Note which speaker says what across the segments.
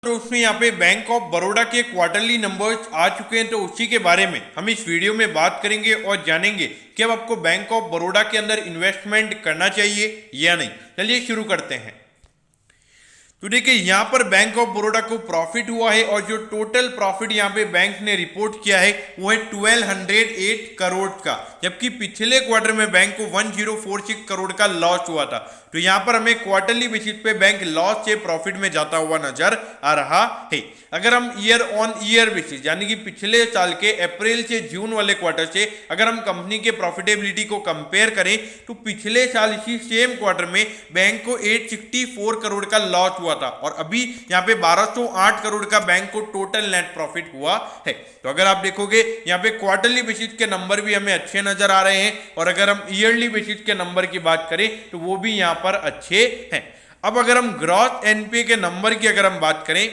Speaker 1: दोस्तों यहाँ पे बैंक ऑफ बड़ौदा के क्वार्टरली नंबर्स आ चुके हैं, तो उसी के बारे में हम इस वीडियो में बात करेंगे और जानेंगे कि अब आपको बैंक ऑफ बड़ौदा के अंदर इन्वेस्टमेंट करना चाहिए या नहीं। चलिए शुरू करते हैं। तो देखिए यहाँ पर बैंक ऑफ बड़ौदा को प्रॉफिट हुआ है और जो टोटल प्रॉफिट यहाँ पे बैंक ने रिपोर्ट किया है वो है 1208 करोड़ का, जबकि पिछले क्वार्टर में बैंक को 1046 करोड़ का लॉस हुआ था। तो यहाँ पर हमें क्वार्टरली बेसिस पे बैंक लॉस से प्रॉफिट में जाता हुआ नजर आ रहा है। अगर हम ईयर ऑन ईयर बेसिस यानी कि पिछले साल के अप्रैल से जून वाले क्वार्टर से अगर हम कंपनी के प्रॉफिटेबिलिटी को कंपेयर करें तो पिछले साल इसी सेम क्वार्टर में बैंक को 864 करोड़ का लॉस हुआ था और अभी यहाँ पे 1208 करोड़ का बैंक को टोटल नेट प्रॉफिट हुआ है। तो अगर आप देखोगे यहाँ पे क्वार्टरली बेसिस के नंबर भी हमें अच्छे नजर आ रहे हैं और अगर हम ईयरली बेसिस के नंबर की बात करें तो वो भी यहाँ पर अच्छे हैं। अब अगर हम ग्रॉस एनपीए के नंबर की अगर हम बात करें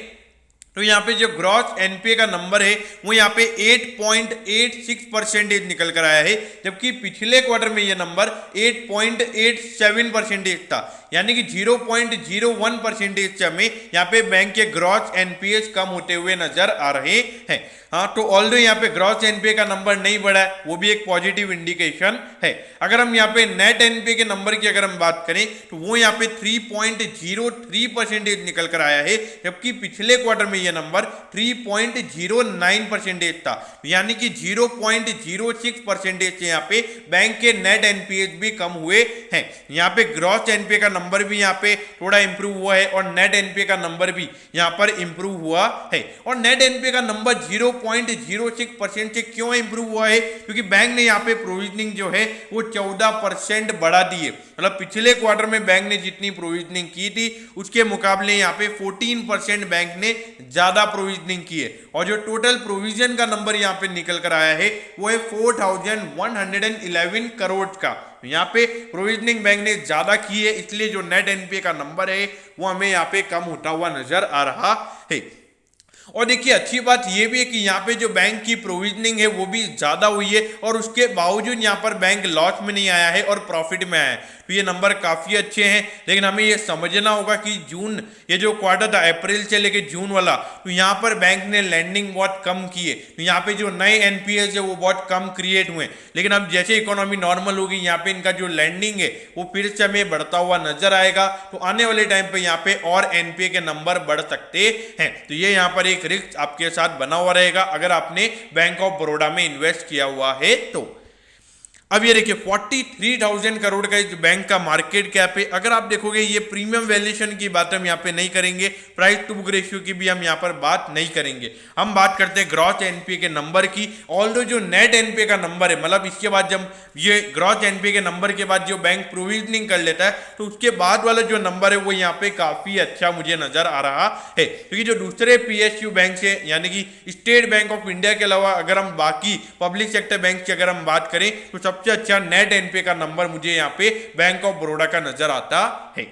Speaker 1: तो यहाँ पे जो ग्रॉस एनपीए का नंबर है वो यहाँ पे 8.86% निकल कर आया है, जबकि पिछले क्वार्टर में ये नंबर 8.87% था, यानी कि 0.01% से हमें यहाँ पे बैंक के ग्रॉस एनपीए कम होते हुए नजर आ रहे हैं। हाँ, तो ऑल्दो यहाँ पे ग्रॉस एनपीए का नंबर नहीं बढ़ा है, वो भी एक पॉजिटिव इंडिकेशन है। अगर हम यहाँ पे नेट एनपीए के नंबर की अगर हम बात करें तो वो यहाँ पे 3.03% निकल कर आया है, जबकि पिछले क्वार्टर में ये नंबर 3.09% था, यानी कि 0.06% से यहाँ पे बैंक के नेट एनपीए भी कम हुए हैं। यहाँ पे ग्रॉस एनपीए का नंबर भी यहाँ पे थोड़ा इंप्रूव हुआ है और नेट एनपीए का नंबर भी यहाँ पर इंप्रूव हुआ है। और नेट एनपीए का नंबर 0.06% से क्यों इंप्रूव हुआ है? क्योंकि बैंक ने यहाँ पे प्रोविजनिंग जो है वो 14% बढ़ा दी है। मतलब पिछले क्वार्टर में बैंक ने जितनी प्रोविजनिंग की थी उसके मुकाबले यहाँ पे 14% बैंक ने ज्यादा प्रोविजनिंग की है और जो टोटल प्रोविजन का नंबर यहाँ पे निकल कर आया है वो है 4111 करोड़ का। यहाँ पे प्रोविजनिंग बैंक ने ज्यादा की है, इसलिए जो नेट एनपीए का नंबर है वो हमें यहाँ पे कम होता हुआ नजर आ रहा है। और देखिए अच्छी बात यह भी है कि यहाँ पे जो बैंक की प्रोविजनिंग है वो भी ज्यादा हुई है और उसके बावजूद यहाँ पर बैंक लॉस में नहीं आया है और प्रॉफिट में आया है, तो ये नंबर काफी अच्छे हैं। लेकिन हमें ये समझना होगा कि जून ये जो क्वार्टर था अप्रैल से लेके जून वाला, तो यहाँ पर बैंक ने लैंडिंग बहुत कम की है, तो यहाँ पे जो नए एनपीएस है वो बहुत कम क्रिएट हुए। लेकिन अब जैसे इकोनॉमी नॉर्मल होगी यहाँ पे इनका जो लैंडिंग है वो फिर से हमें बढ़ता हुआ नजर आएगा, तो आने वाले टाइम पे यहाँ पे और एनपीए के नंबर बढ़ सकते हैं। तो ये यहाँ पर एक रिस्क आपके साथ बना हुआ रहेगा अगर आपने बैंक ऑफ बड़ौदा में इन्वेस्ट किया हुआ है तो। अब ये देखिए 43,000 करोड़ का जो बैंक का मार्केट कैप है। अगर आप देखोगे ये प्रीमियम वैल्यूएशन की बात हम यहाँ पे नहीं करेंगे, प्राइस टू बुक रेशियो की भी हम यहाँ पर बात नहीं करेंगे, हम बात करते हैं ग्रॉस एनपीए के नंबर की। ऑल्दो जो नेट एनपीए का नंबर है, मतलब इसके बाद जब ये ग्रॉस एनपीए के नंबर के बाद जो बैंक प्रोविजनिंग कर लेता है तो उसके बाद वाला जो नंबर है वो यहाँ पे काफी अच्छा मुझे नजर आ रहा है, क्योंकि जो दूसरे पीएसयू बैंक है यानी कि स्टेट बैंक ऑफ इंडिया के अलावा अगर हम बाकी पब्लिक सेक्टर बैंक की अगर हम बात करें तो सबसे अच्छा नेट एनपीए का नंबर मुझे यहाँ पे बैंक ऑफ बड़ौदा का नजर आता है।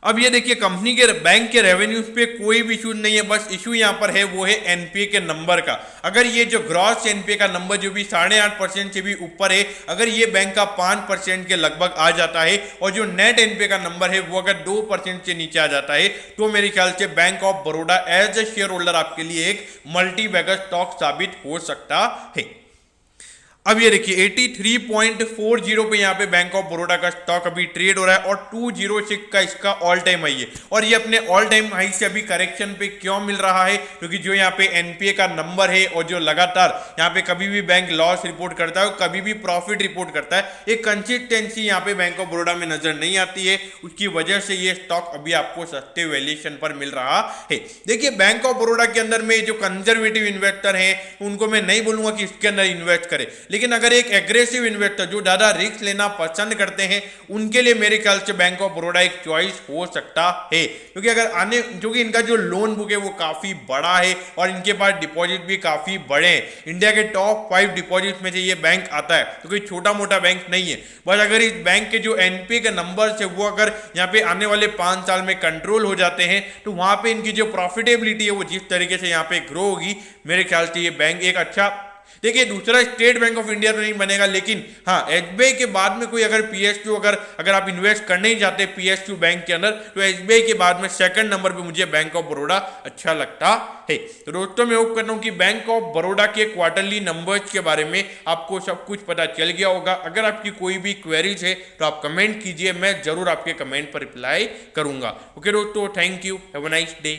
Speaker 1: अब ये देखिए कंपनी के बैंक के रेवेन्यूज पे कोई भी इशू नहीं है, बस इशू यहाँ पर है वो है एनपीए के नंबर का। अगर ये जो ग्रॉस एनपीए का नंबर जो भी 8.5% से भी ऊपर है, अगर ये बैंक का 5% के लगभग आ जाता है और जो नेट एनपीए का नंबर है वो अगर 2% से नीचे आ जाता है तो मेरे ख्याल से bank of Baroda as a share holder आपके लिए एक मल्टी बैगर स्टॉक साबित हो सकता है। अब ये देखिए 83.40 पे यहाँ पे बैंक ऑफ बड़ौदा का स्टॉक अभी ट्रेड हो रहा है और 206 का इसका ऑल टाइम हाई है और ये अपने ऑल टाइम हाई से अभी करेक्शन पे क्यों मिल रहा है? क्योंकि जो यहाँ पे एनपीए का नंबर है और जो लगातार यहाँ पे कभी भी बैंक लॉस रिपोर्ट करता है और कभी भी प्रॉफिट रिपोर्ट करता है, एक कंसिस्टेंसी यहाँ पे बैंक ऑफ बड़ौदा में नजर नहीं आती है, उसकी वजह से ये स्टॉक अभी आपको सस्ते वैल्यूएशन पर मिल रहा है। देखिए बैंक ऑफ बड़ौदा के अंदर में जो कंजर्वेटिव इन्वेस्टर हैं उनको मैं नहीं बोलूंगा कि इसके अंदर इन्वेस्ट करें, लेकिन अगर एक एग्रेसिव इन्वेस्टर जो ज्यादा रिस्क लेना पसंद करते हैं उनके लिए मेरे ख्याल से बैंक ऑफ बड़ौदा एक चॉइस हो सकता है, क्योंकि अगर आने क्योंकि इनका जो लोन बुक है वो काफी बड़ा है और इनके पास डिपॉजिट भी काफी बड़े हैं। इंडिया के टॉप 5 डिपॉजिट में से ये बैंक आता है, तो कोई छोटा मोटा बैंक नहीं है। बस अगर इस बैंक के जो एनपीए के नंबर है वो अगर यहाँ पे आने वाले 5 साल में कंट्रोल हो जाते हैं तो वहां पे इनकी जो प्रॉफिटेबिलिटी है वो जिस तरीके से यहाँ पे ग्रो होगी, मेरे ख्याल से ये बैंक एक अच्छा देखिए दूसरा स्टेट बैंक ऑफ इंडिया तो नहीं बनेगा, लेकिन हाँ एसबीआई के बाद में कोई अगर पीएसयू अगर आप इन्वेस्ट करने ही चाहते हैं पीएसयू बैंक के अंदर, तो एसबीआई के बाद में सेकंड नंबर पे मुझे बैंक ऑफ बड़ौदा अच्छा लगता है। तो दोस्तों मैं होप करता हूं कि बैंक ऑफ बड़ौदा के क्वार्टरली नंबर्स के बारे में आपको सब कुछ पता चल गया होगा। अगर आपकी कोई भी क्वेरीज है तो आप कमेंट कीजिए, मैं जरूर आपके कमेंट पर रिप्लाई करूंगा। ओके दोस्तों, thank you, have a nice day.